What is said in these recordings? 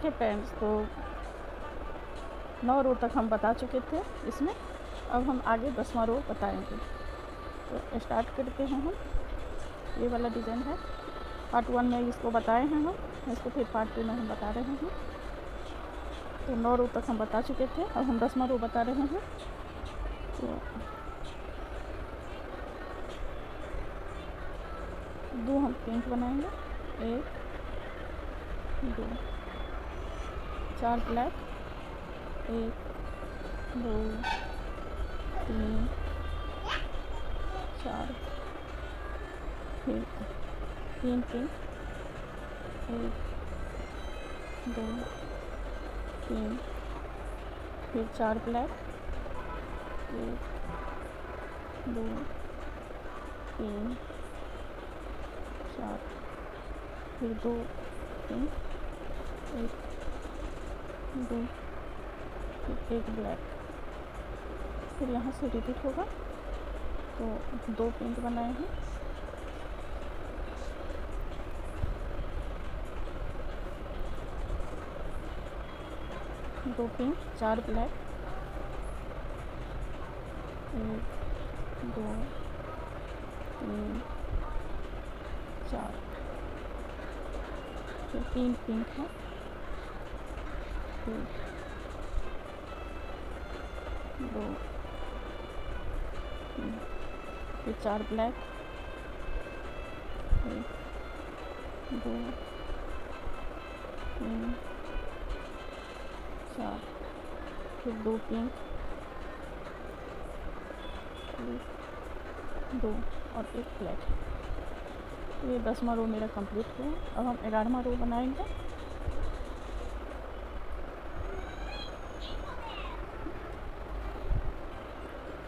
थे फ्रेंड्स, तो 9 रो तक हम बता चुके थे इसमें। अब हम आगे 10वां रो बताएंगे। तो स्टार्ट करते हैं हम। ये वाला डिज़ाइन है, पार्ट 1 में इसको बताए हैं हम, इसको फिर पार्ट 2 में हम बता रहे हैं। तो 9 रो तक हम बता चुके थे, अब हम 10वां रो बता रहे हैं। तो 2 हम पिंक बनाएंगे, 1 2 4 ब्लैक, 1 2 3 4, फिर 3 पिंक, 1 2 3, फिर 4 ब्लैक, 1 2 3 4, फिर 2 पिंक, 1 2, फिर 1 ब्लैक, फिर यहाँ से रिपीट होगा। तो 2 पिंक बनाए हैं, 2 पिंक, 4 ब्लैक, 1 2 3 4, फिर 3 पिंक है, फिर 2 3, फिर 4 ब्लैक, 1 2 3 4, फिर 2 पिंक, 1 2 और 1 ब्लैक। तो ये 10वां रो मेरा कंप्लीट हुआ। अब हम 11वां रो बनाएंगे।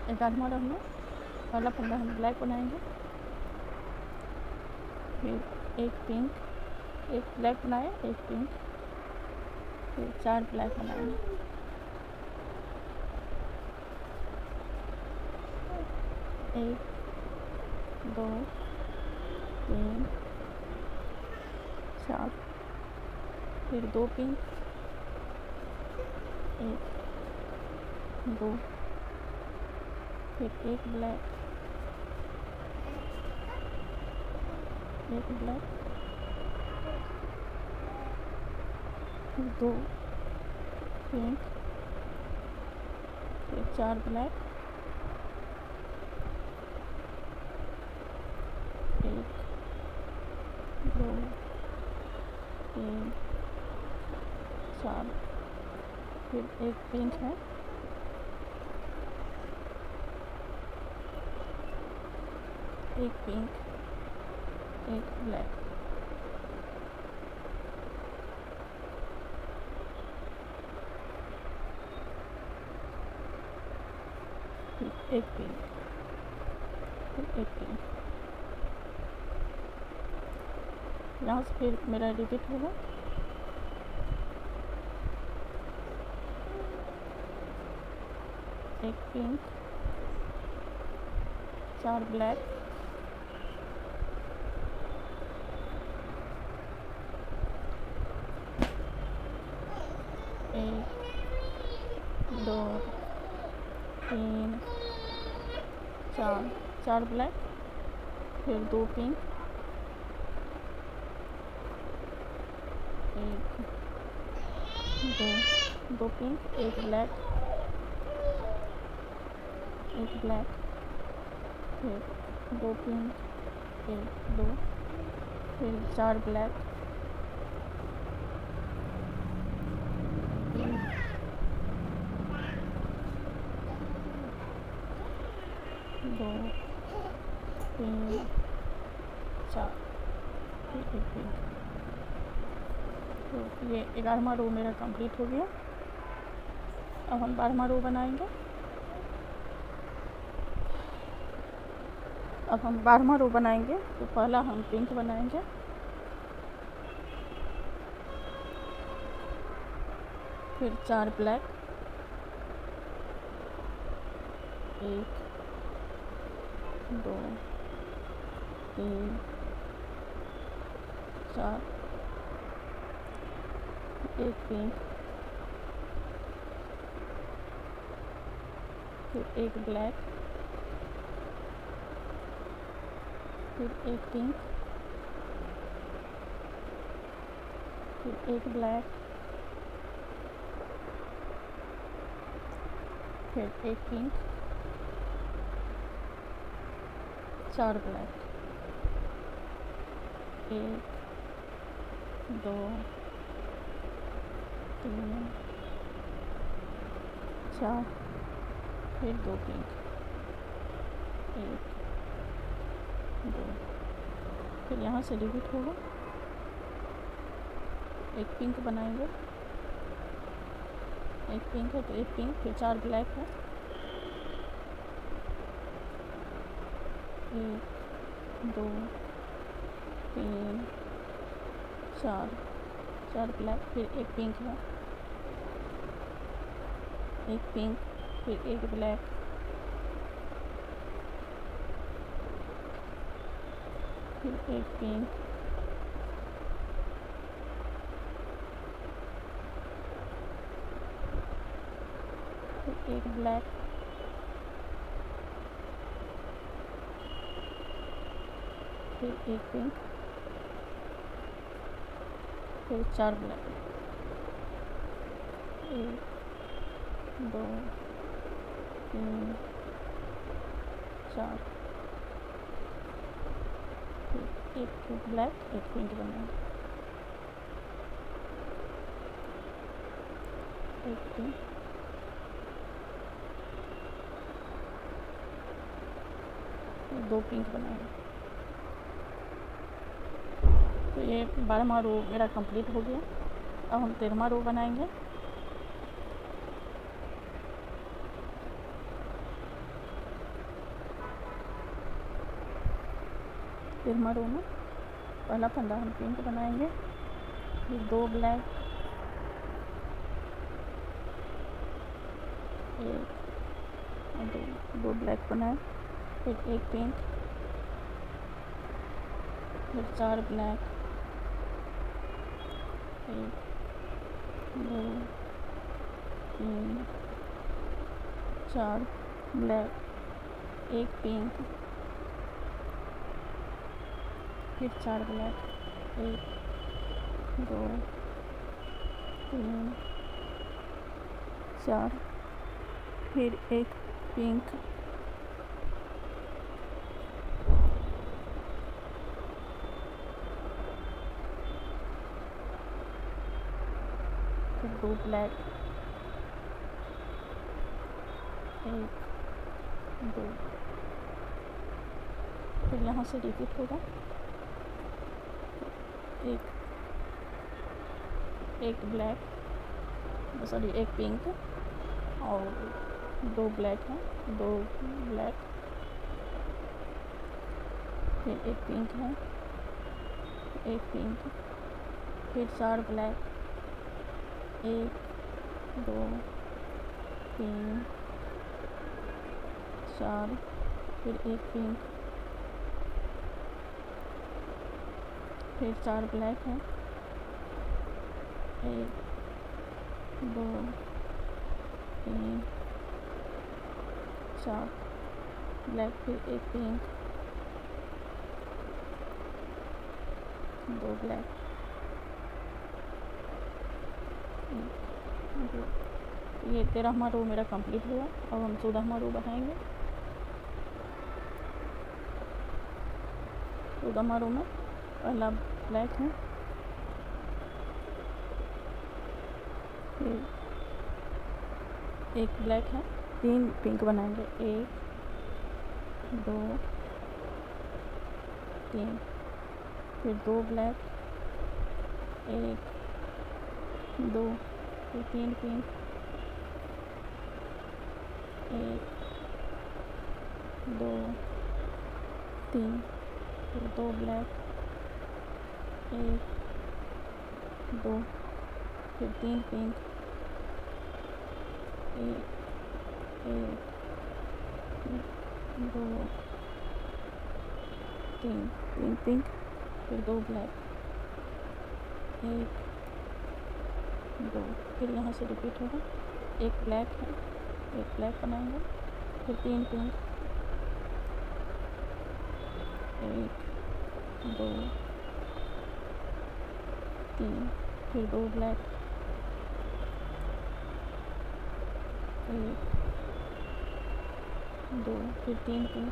ग्यारहवां रो में पहला पन्ना हम ब्लैक बनाएंगे, फिर 1 पिंक, 1 ब्लैक बनाए, 1 पिंक, फिर 4 ब्लैक बनाएंगे, 1 2 3 4, फिर 2 पिंक, 1 2, फिर 1 ब्लैक, 1 ब्लैक, फिर 2 पिंक, फिर 4 ब्लैक, 1 2 3 4, फिर 1 पिंक है, 1 पिंक, 1 ब्लैक, फिर 1 पिंक, फिर 1 पिंक। यहाँ से फिर मेरा रिपीट होगा। एक पिंक, 4 ब्लैक, 1 2 3 4, 4 ब्लैक, फिर 2 पिंक, 1 2 पिंक, 1 ब्लैक, 1 ब्लैक, फिर 2 पिंक, 1 2, फिर 4 ब्लैक, 1 2 3 4, फिर 1 पिंक। तो ये 11वां रो मेरा कंप्लीट हो गया। अब हम 12वां रो बनाएंगे। अब हम 12वां रो बनाएंगे। तो पहला हम पिंक बनाएंगे, फिर 4 ब्लैक, 1 2 3 4, एक पिंक, फिर एक ब्लैक, फिर एक पिंक, फिर एक ब्लैक, फिर एक पिंक, 4 ब्लैक, 1 2 3 4, फिर 2 पिंक, 1 2, फिर यहाँ से रिपीट होगा, एक पिंक बनाएंगे, एक पिंक है तो एक पिंक, फिर 4 ब्लैक है, 1 2 3 4, 4 ब्लैक, फिर एक पिंक है, एक पिंक, फिर एक ब्लैक, फिर एक पिंक, फिर एक ब्लैक, फिर एक पिंक, फिर 4 ब्लैक, 1 2 3 4, फिर एक ब्लैक, एक पिंक बनाए, एक पिंक, दो पिंक बनाए। तो ये 12वां रो मेरा कंप्लीट हो गया। अब हम 13वां रो बनाएंगे। तेरहवां रो में पहला फंदा हम पिंक बनाएंगे, फिर 2 ब्लैक, एक और दो ब्लैक बनाए, फिर एक पिंक, फिर 4 ब्लैक, 1 2 3 4 ब्लैक, एक पिंक, फिर 4 ब्लैक, 1 2 3 4, फिर एक पिंक, फिर 2 ब्लैक, 1 2, फिर यहाँ से रिपीट होगा, एक ब्लैक, सॉरी एक पिंक और 2 ब्लैक हैं, 2 ब्लैक, फिर एक पिंक है, एक पिंक, फिर 4 ब्लैक, 1 2 3 4, फिर एक पिंक, फिर 4 ब्लैक हैं, 1 2 3 4 ब्लैक, फिर एक पिंक, 2 ब्लैक, 1 2। ये 13वां रो मेरा कंप्लीट हुआ। अब हम 14वां रो बनाएंगे। 14वां रो में पहला ब्लैक है, फिर एक ब्लैक है, 3 पिंक बनाएंगे, 1 2 3, फिर 2 ब्लैक, 1 2, फिर 3 पिंक, 1 2 3, फिर 2 ब्लैक, 1 2, फिर 3 पिंक, 1 2 3 पिंक, फिर 2 ब्लैक, 1 2, फिर यहाँ से रिपीट होगा, एक ब्लैक है, एक ब्लैक बनाएंगे, फिर 3 पिंक, 1 2 3, फिर 2 ब्लैक, 1 2, फिर 3 पिंक,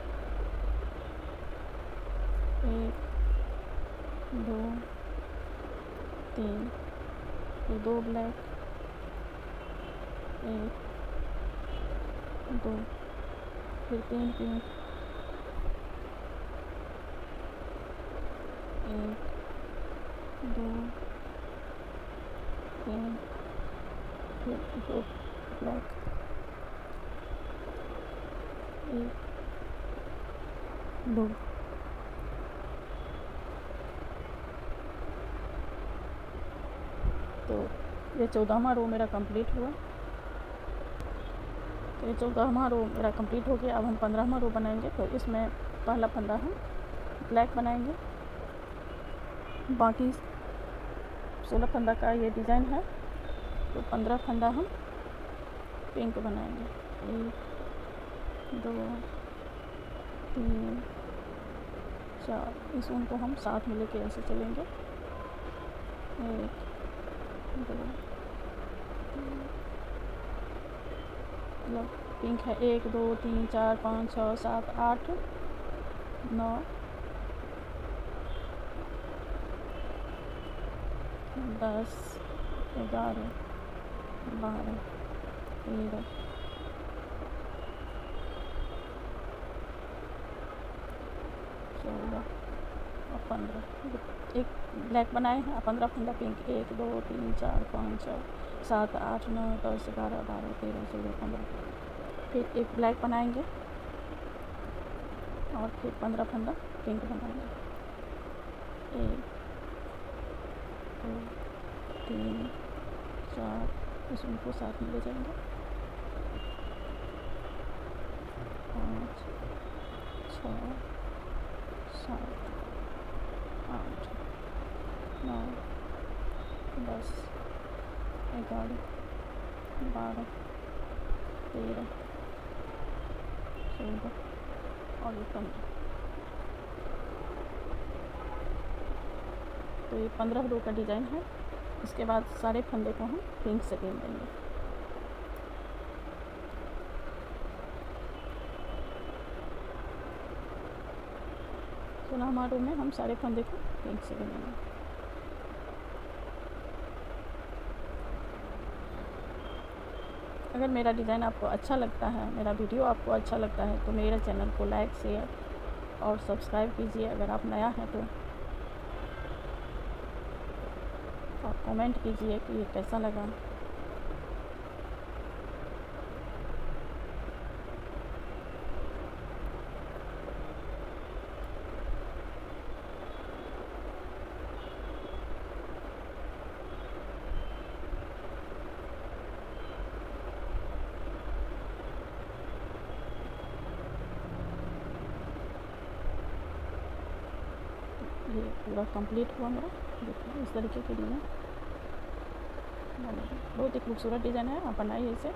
1 2 3, फिर 2 ब्लैक, 1 2, फिर 3 पिंक, 1 2 3, फिर 2 ब्लैक, 1 2। तो ये 14वां रो मेरा कंप्लीट हुआ। तो ये 14वां रो मेरा कंप्लीट हो गया। अब हम 15वां रो बनाएंगे। तो इसमें पहला फंदा हम ब्लैक बनाएंगे, बाकी 16 फंदा का ये डिज़ाइन है। तो 15 फंदा हम पिंक बनाएंगे, 1 2 3 4। इस ऊन को हम साथ में लेके ऐसे चलेंगे, 1 2 3, मतलब पिंक है 1 2 3 4 5 6 7 8 9 10 11 12 13 14 और 15। एक ब्लैक बनाए हैं, 15 फंदा पिंक, 1 2 3 4 5 6 7 8 9 10 11 12 13 14 15। फिर एक ब्लैक बनाएंगे और फिर 15 फंदा पिंक बनाएंगे, 1 2 3 4। इस उनको साथ में ले जाएंगे, 5 6 7 8 9 10 11 12 13 14 और 15। तो ये 15 रो का डिज़ाइन है। इसके बाद सारे फंदे को हम पिंक से पेन देंगे। तो हमारे रो में हम सारे फंदे को पिंक से बनाएंगे। अगर मेरा डिज़ाइन आपको अच्छा लगता है, मेरा वीडियो आपको अच्छा लगता है, तो मेरे चैनल को लाइक शेयर और सब्सक्राइब कीजिए। अगर आप नया हैं तो आप कमेंट कीजिए कि ये कैसा लगा। ये पूरा कंप्लीट हुआ मेरा। देखिए इस तरीके के डिज़ाइन, बहुत ही खूबसूरत डिज़ाइन है। आप बनाइए इसे।